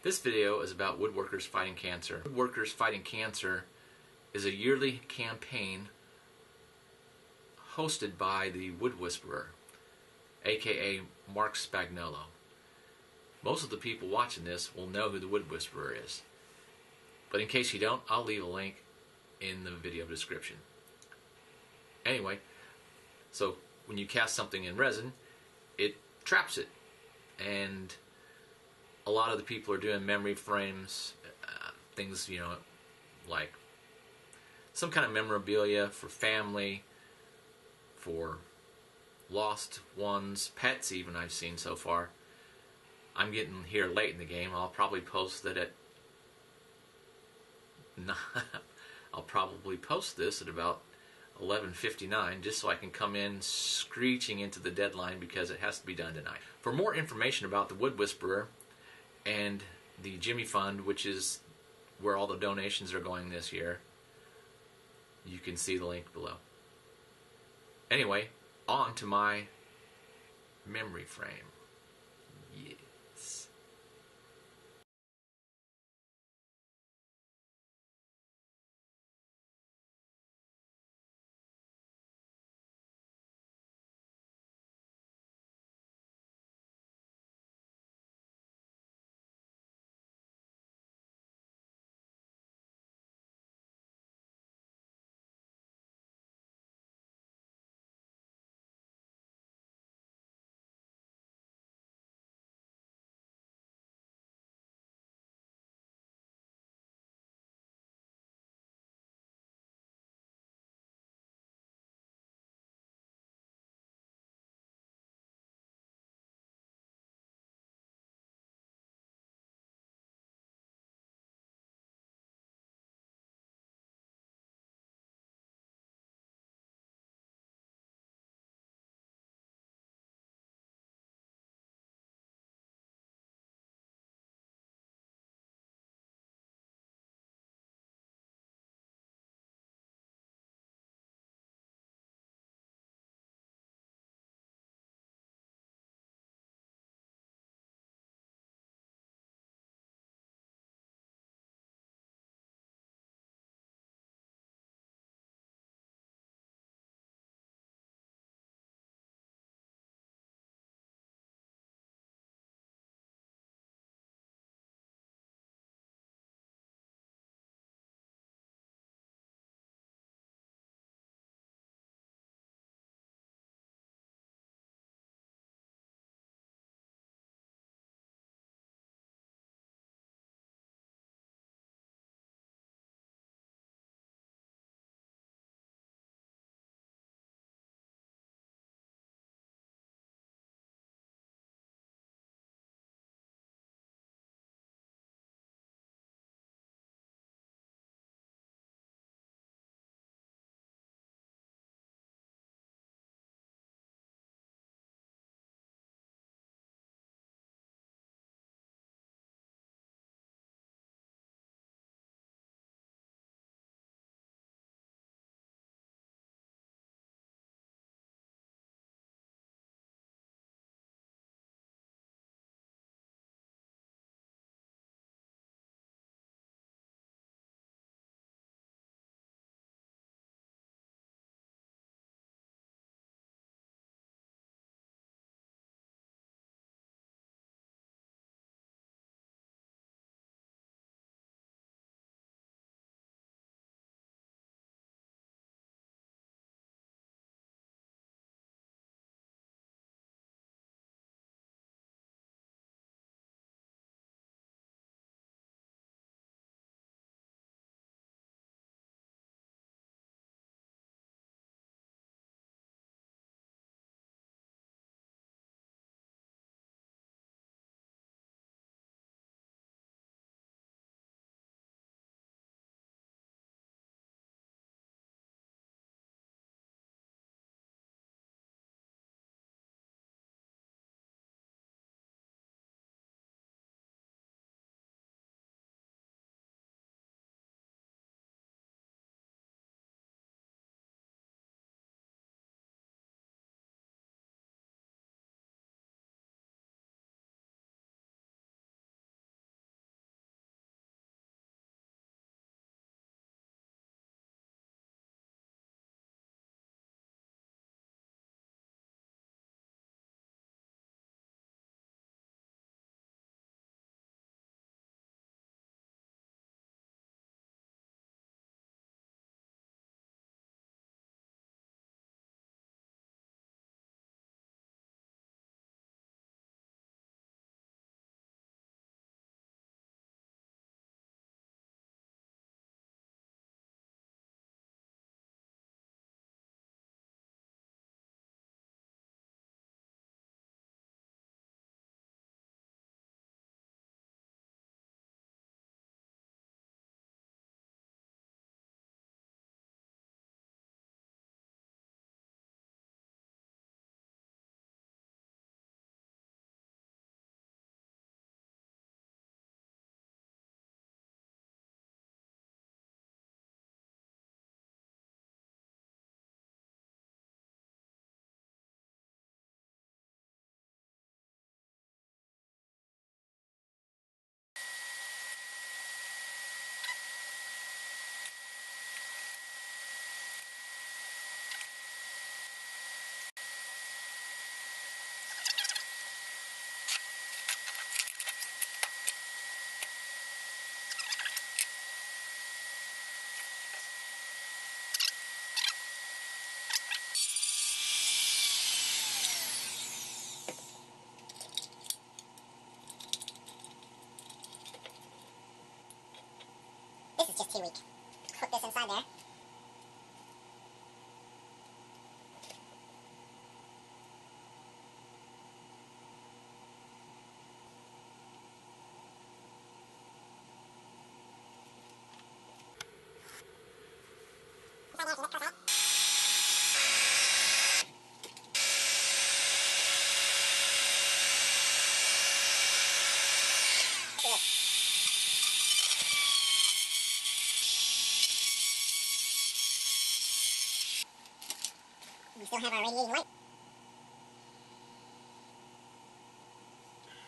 This video is about Woodworkers Fighting Cancer. Woodworkers Fighting Cancer is a yearly campaign hosted by the Wood Whisperer, aka Mark Spagnolo. Most of the people watching this will know who the Wood Whisperer is. But in case you don't, I'll leave a link in the video description. Anyway, so when you cast something in resin, it traps it. And a lot of the people are doing memory frames, things, like some kind of memorabilia for family, for lost ones, pets even I've seen so far. I'm getting here late in the game. I'll probably post that at I'll probably post this at about 11:59 just so I can come in screeching into the deadline because it has to be done tonight. For more information about the Wood Whisperer and the Jimmy Fund, which is where all the donations are going this year, you can see the link below. Anyway, on to my memory frame. Yes. too weak. Hook this inside there. We still have our radiating light.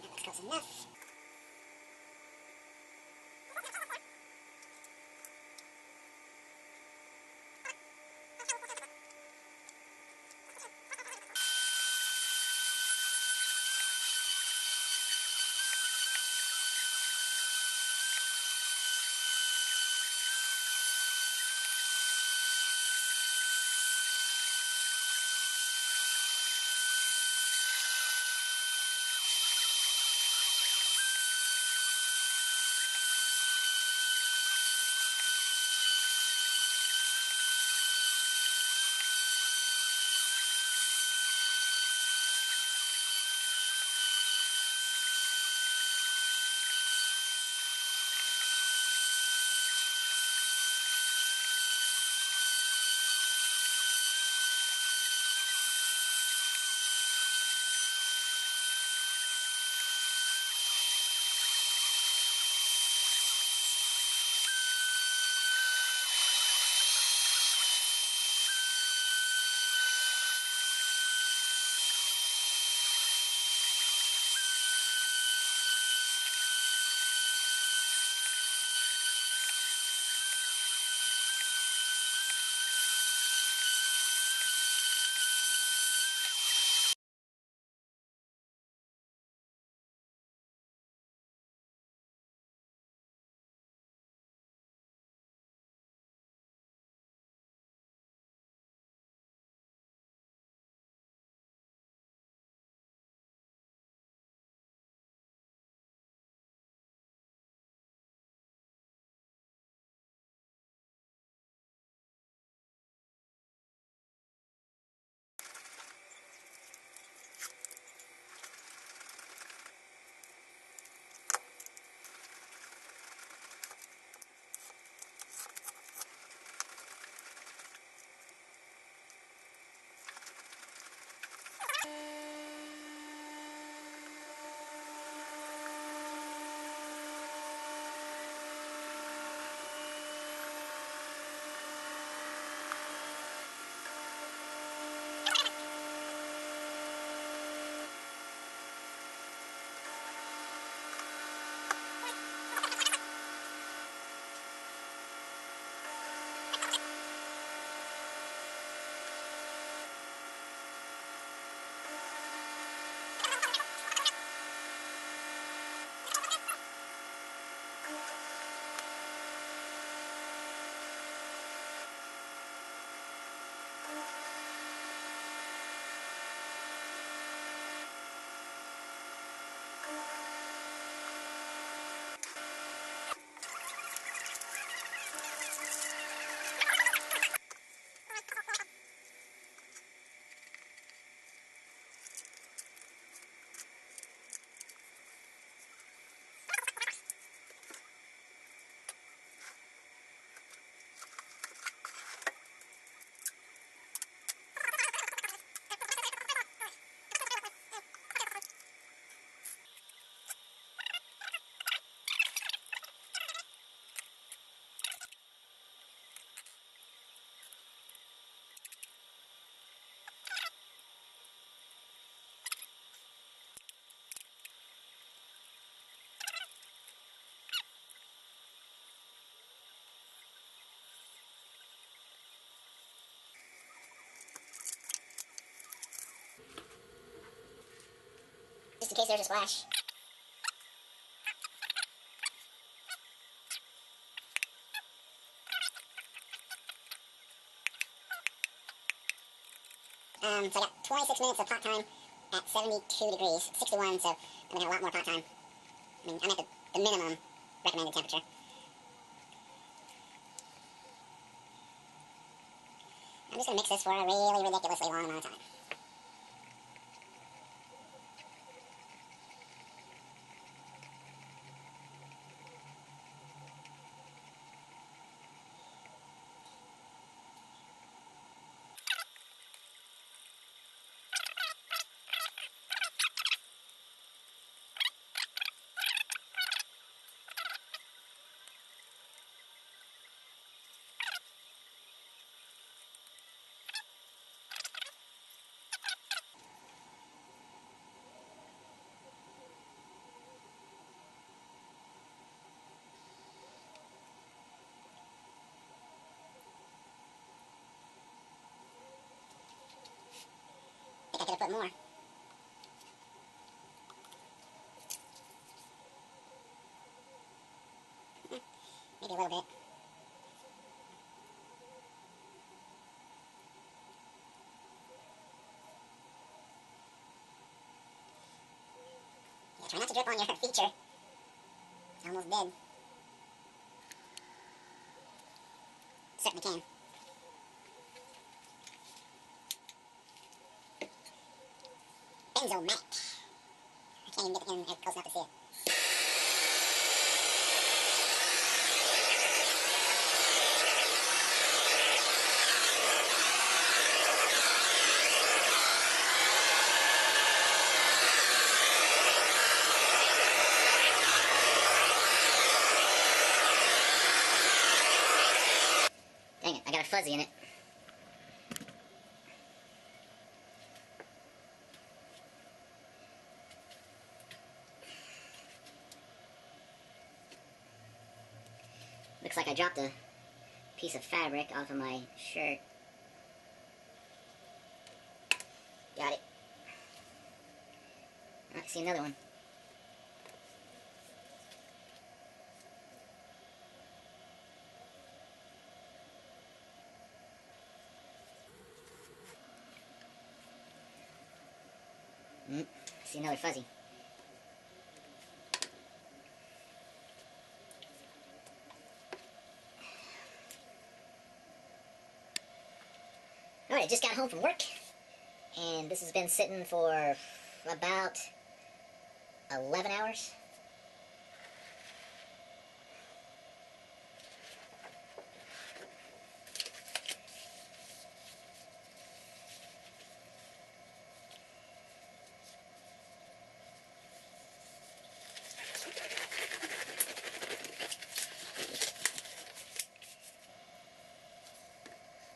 That looks close enough. Just in case there's a splash. So I got 26 minutes of pot time at 72 degrees, 61, so I'm going to have a lot more pot time. I mean, I'm at the minimum recommended temperature. I'm just going to mix this for a really ridiculously long amount of time. I think I could have put more. Maybe a little bit. Yeah, try not to drip on your feature. I almost did. Certainly can. Benzo Mac. I can't even get in there close enough to see it. Dang it, I got a fuzzy in it. Looks like I dropped a piece of fabric off of my shirt. Got it. I see another one. I see another fuzzy. Alright, just got home from work, and this has been sitting for about 11 hours.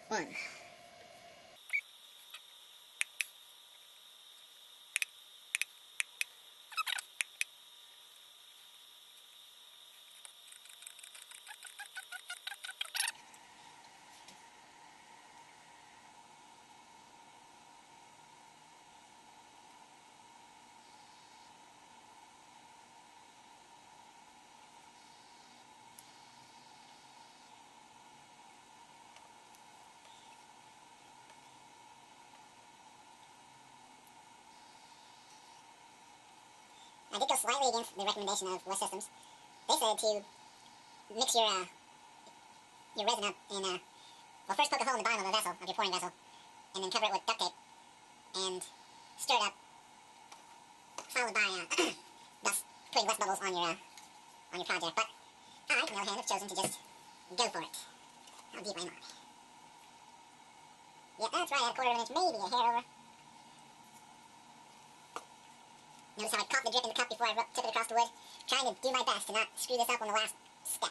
One. I did go slightly against the recommendation of West Systems. They said to mix your resin up in, well, first poke a hole in the bottom of the vessel, of your pouring vessel, and then cover it with duct tape, and stir it up, followed by, thus putting less bubbles on your project. But I, on the other hand, have chosen to just go for it. How deep am I? Yep, that's right, I had a quarter of an inch, maybe a hair over. Notice how I caught the drip in the cup before I took it across the wood? Trying to do my best to not screw this up on the last step.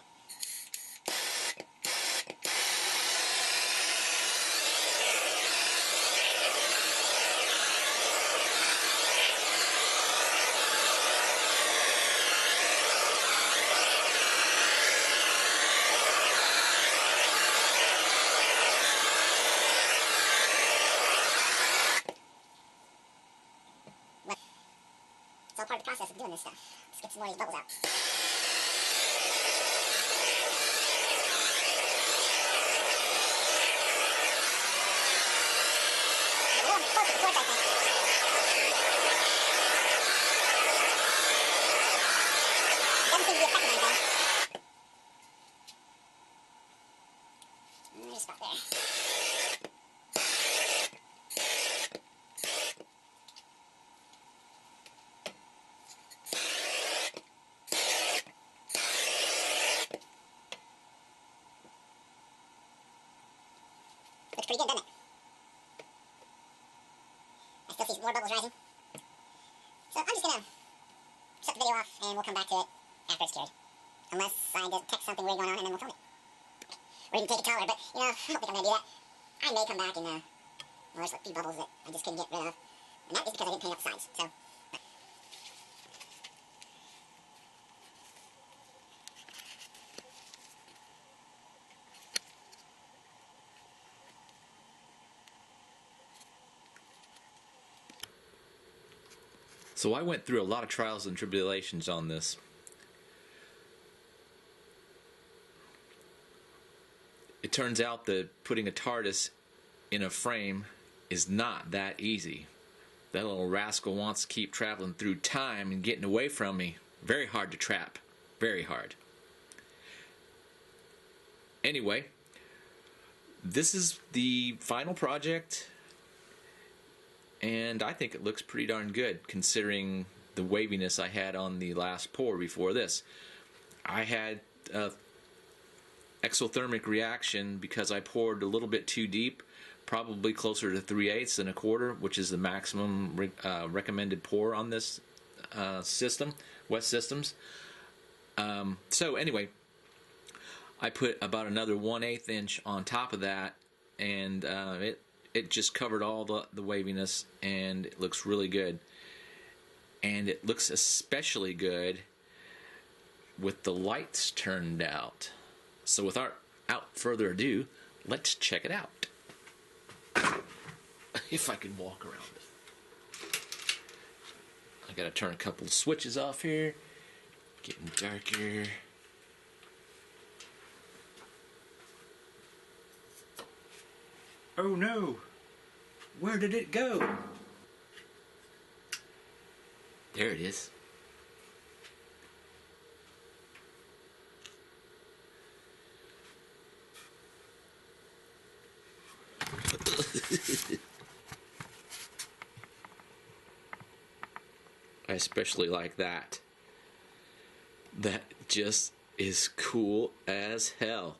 It's all part of the process of doing this stuff. Let's get some more of these bubbles out. A little close to the torch, I think. Doesn't seem to be affecting anything. There's a spot there. come back to it after it's cured. Unless I detect something weird going on, and then we'll film it. Or even take a color, but, I don't think I'm going to do that. I may come back and, well, there's a few bubbles that I just couldn't get rid of. And that is because I didn't paint up the sides, so... So I went through a lot of trials and tribulations on this. It turns out that putting a TARDIS in a frame is not that easy. That little rascal wants to keep traveling through time and getting away from me. Very hard to trap. Very hard. Anyway, this is the final project, and I think it looks pretty darn good considering the waviness I had on the last pour before this. I had a exothermic reaction because I poured a little bit too deep, probably closer to 3/8 than a quarter, which is the maximum recommended pour on this system, Wet Systems. So anyway, I put about another 1/8 inch on top of that, and it just covered all the waviness, and it looks really good. And it looks especially good with the lights turned out. So without further ado, let's check it out. If I can walk around it. I gotta turn a couple of switches off here. Getting darker. Oh no! Where did it go? There it is. I especially like that. That just is cool as hell.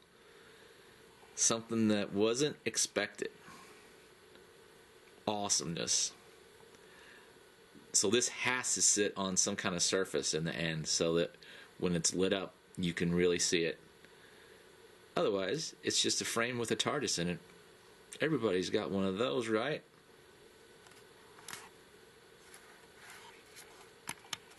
Something that wasn't expected. Awesomeness. So this has to sit on some kind of surface in the end so that when it's lit up you can really see it. Otherwise, it's just a frame with a TARDIS in it. Everybody's got one of those, right?